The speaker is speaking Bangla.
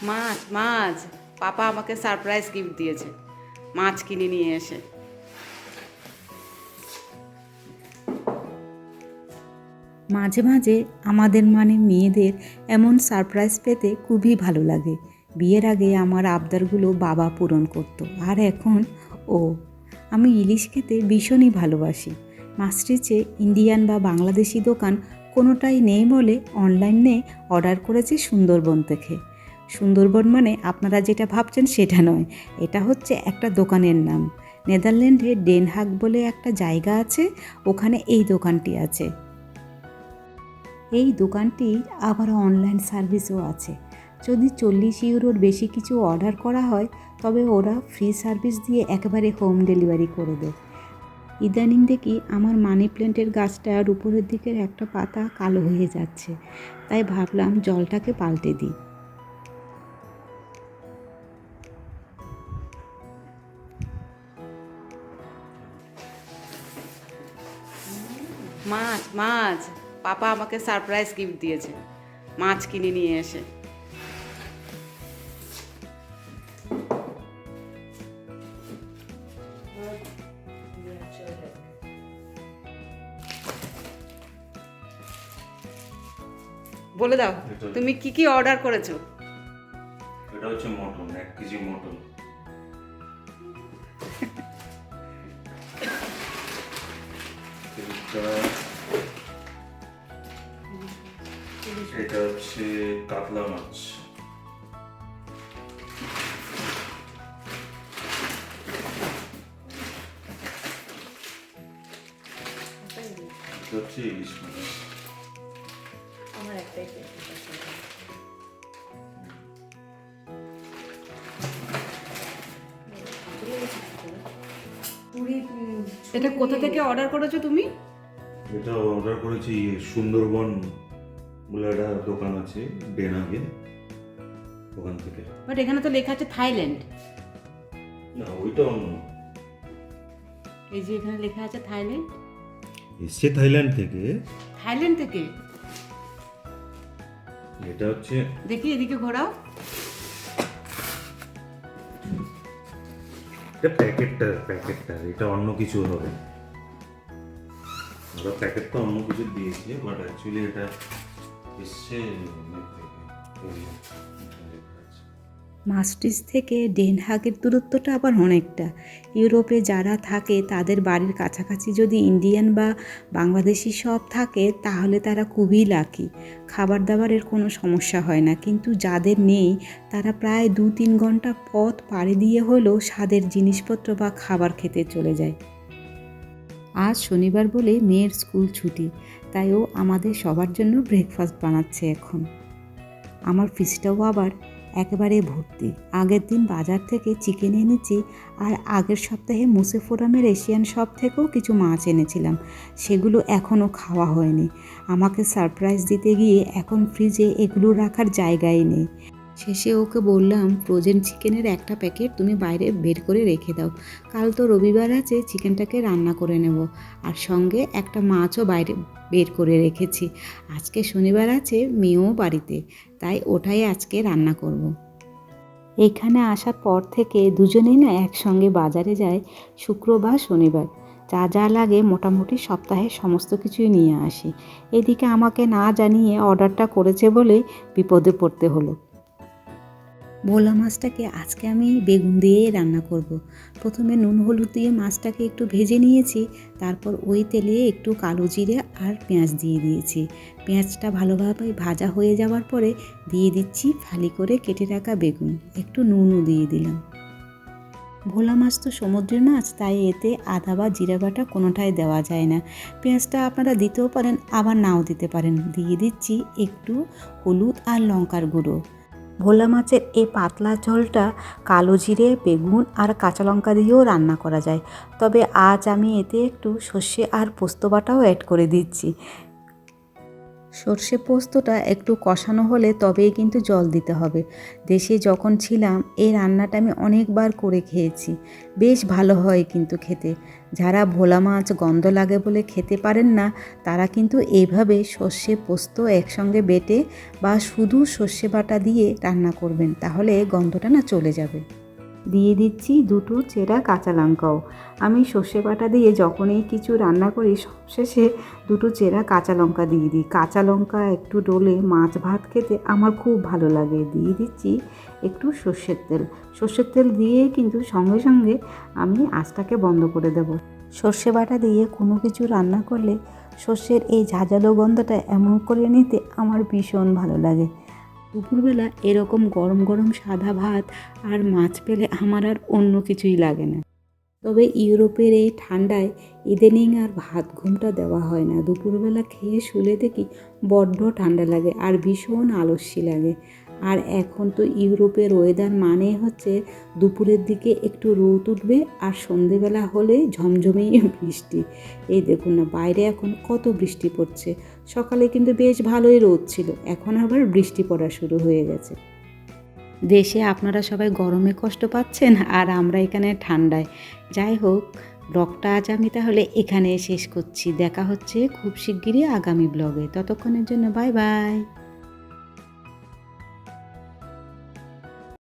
মাছ মাছ পাপা আমাকে সারপ্রাইজ গিফট দিয়েছে, মাছ কিনে নিয়ে এসে। মাঝে মাঝে আমাদের মেয়েদের এমন সারপ্রাইজ পেতে খুবই ভালো লাগে। বিয়ের আগে আমার আবদারগুলো বাবা পূরণ করতো, আর এখন ও। আমি ইলিশ খেতে ভীষণই ভালোবাসি। মাস্ট্রিচে ইন্ডিয়ান বা বাংলাদেশি দোকান কোনোটাই নেই বলে অনলাইনে অর্ডার করেছি সুন্দরবন থেকে। সুন্দরবন মানে আপনারা যেটা ভাবছেন সেটা নয়, এটা হচ্ছে একটা দোকানের নাম। নেদারল্যান্ডে ডেন হাগ বলে একটা জায়গা আছে, ওখানে এই দোকানটি আছে। এই দোকানটির আবার অনলাইন সার্ভিসও আছে। যদি 40 ইউরোর বেশি কিছু অর্ডার করা হয় তবে ওরা ফ্রি সার্ভিস দিয়ে একেবারে হোম ডেলিভারি করে দেয়। ইদানিং দেখি আমার মানি প্ল্যান্টের গাছটার উপরের দিকের একটা পাতা কালো হয়ে যাচ্ছে, তাই ভাবলাম জলটাকে পাল্টে দিই। মাছ মাছ পাপা আমাকে সারপ্রাইজ গিফট দিয়েছে, মাছ কিনে নিয়ে এসে। বলে দাও তুমি কি কি অর্ডার করেছো। এটা হচ্ছে মটন, 1 কেজি মটন। এটা হচ্ছে কাতলা মাছ। এটা হচ্ছে ইলিশ মাছ। আমার একটাই এটা কোথা থেকে অর্ডার করেছো তুমি? এটা অর্ডার করেছি সুন্দরবন বলে একটা দোকান আছে ডেনাগে, ওখান থেকে। বাট এখানে তো লেখা আছে থাইল্যান্ড। না, ওইটা অন্য। এই যে এখানে লেখা আছে থাইল্যান্ড। এসছে থাইল্যান্ড থেকে। থাইল্যান্ড থেকে? এটা হচ্ছে, দেখি এদিকে ঘোরাও। এটা প্যাকেটটা এটা অন্য কিছু হবে। ওরা প্যাকেটটা অন্য কিছু দিয়েছে, বাট অ্যাকচুয়ালি এটা এসছে মাস্ট্রিচ থেকে ডেন হাগের দূরত্বটা আবার অনেকটা। ইউরোপে যারা থাকে তাদের বাড়ির কাছাকাছি যদি ইন্ডিয়ান বা বাংলাদেশি শপ থাকে তাহলে তারা খুবই লাকি, খাবার দাবারের কোনো সমস্যা হয় না। কিন্তু যাদের নেই তারা প্রায় 2-3 ঘন্টা পথ পাড়ি দিয়ে হলেও স্বাদের জিনিসপত্র বা খাবার খেতে চলে যায়। আজ শনিবার বলে মেয়ের স্কুল ছুটি, তাই ও আমাদের সবার জন্য ব্রেকফাস্ট বানাচ্ছে এখন। আমার ফ্রিজটাও আবার একেবারে ভর্তি। আগের দিন বাজার থেকে চিকেন এনেছি, আর আগের সপ্তাহে মুসেফোরামের এশিয়ান শপ থেকেও কিছু মাছ এনেছিলাম, সেগুলো এখনও খাওয়া হয়নি। আমাকে সারপ্রাইজ দিতে গিয়ে এখন ফ্রিজে এগুলো রাখার জায়গাই নেই। শেষে ওকে বললাম ফ্রোজেন চিকেনের একটা প্যাকেট তুমি বাইরে বের করে রেখে দাও, কাল তো রবিবার আছে, চিকেনটাকে রান্না করে নেব। আর সঙ্গে একটা মাছও বাইরে বের করে রেখেছি, আজকে শনিবার আছে, মেয়েও বাড়িতে, তাই ওটাই আজকে রান্না করব। এইখানে আসার পর থেকে দুজনেই না একসঙ্গে বাজারে যায় শুক্রবার শনিবার। যা যা লাগে মোটামুটি সপ্তাহে সমস্ত কিছুই নিয়ে আসি। এদিকে আমাকে না জানিয়ে অর্ডারটা করেছে বলে বিপদে পড়তে হলো। ভোলা মাছটাকে আজকে আমি বেগুন দিয়ে রান্না করব। প্রথমে নুন হলুদ দিয়ে মাছটাকে একটু ভেজে নিয়েছি, তারপর ওই তেলে একটু কালো জিরে আর পেঁয়াজ দিয়ে দিয়েছি। পেঁয়াজটা ভালোভাবে ভাজা হয়ে যাওয়ার পরে দিয়ে দিচ্ছি ফালি করে কেটে রাখা বেগুন, একটু নুনও দিয়ে দিলাম। ভোলা মাছ তো সমুদ্রের মাছ, তাই এতে আদা বা জিরা বাটা কোনোটাই দেওয়া যায় না। পেঁয়াজটা আপনারা দিতেও পারেন, আবার নাও দিতে পারেন। দিয়ে দিচ্ছি একটু হলুদ আর লঙ্কার গুঁড়ো। ভোলা মাছের এই পাতলা ঝোলটা কালো জিরে, বেগুন আর কাঁচা লঙ্কা দিয়েও রান্না করা যায়, তবে আজ আমি এতে একটু সর্ষে আর পোস্ত বাটাও অ্যাড করে দিচ্ছি। সর্ষে পোস্তটা একটু কষানো হলে তবেই কিন্তু জল দিতে হবে। দেশে যখন ছিলাম এই রান্নাটা আমি অনেকবার করে খেয়েছি, বেশ ভালো হয় কিন্তু খেতে। যারা ভোলা মাছ গন্ধ লাগে বলে খেতে পারেন না, তারা কিন্তু এইভাবে সর্ষে পোস্ত একসঙ্গে বেটে বা শুধু সর্ষে বাটা দিয়ে রান্না করবেন, তাহলে গন্ধটা না চলে যাবে। দিয়ে দিচ্ছি দুটো চেরা কাঁচা লঙ্কাও। আমি সর্ষে বাটা দিয়ে যখনই কিছু রান্না করি সবশেষে দুটো চেরা কাঁচা লঙ্কা দিয়ে দিই। কাঁচা লঙ্কা একটু ডলে মাছ ভাত খেতে আমার খুব ভালো লাগে। দিয়ে দিচ্ছি একটু সর্ষের তেল। সর্ষের তেল দিয়ে কিন্তু সঙ্গে সঙ্গে আমি আঁচটাকে বন্ধ করে দেব। সর্ষে বাটা দিয়ে কোনো কিছু রান্না করলে সর্ষের এই ঝাঁঝালো গন্ধটা এমন করে নিতে আমার ভীষণ ভালো লাগে। দুপুরবেলা এরকম গরম গরম সাদা ভাত আর মাছ পেলে আমার আর অন্য কিছুই লাগে না। তবে ইউরোপের এই ঠান্ডায় ইদানিং আর ভাত ঘুমটা দেওয়া হয় না। দুপুরবেলা খেয়ে শুলে দেখি বড্ড ঠান্ডা লাগে আর ভীষণ আলস্যি লাগে। আর এখন তো ইউরোপের ওয়েদার মানে হচ্ছে দুপুরের দিকে একটু রোদ উঠবে আর সন্ধেবেলা হলে ঝমঝমেই বৃষ্টি। এই দেখুন না, বাইরে এখন কত বৃষ্টি পড়ছে। সকালে কিন্তু বেশ ভালোই রোদ ছিল, এখন আবার বৃষ্টি পড়া শুরু হয়ে গেছে। দেশে আপনারা সবাই গরমে কষ্ট পাচ্ছেন আর আমরা এখানে ঠান্ডায়। যাই হোক, ব্লগটা আজ আমি তাহলে এখানে শেষ করছি। দেখা হচ্ছে খুব শিগগিরই আগামী ব্লগে। ততক্ষণের জন্য বাই বাই।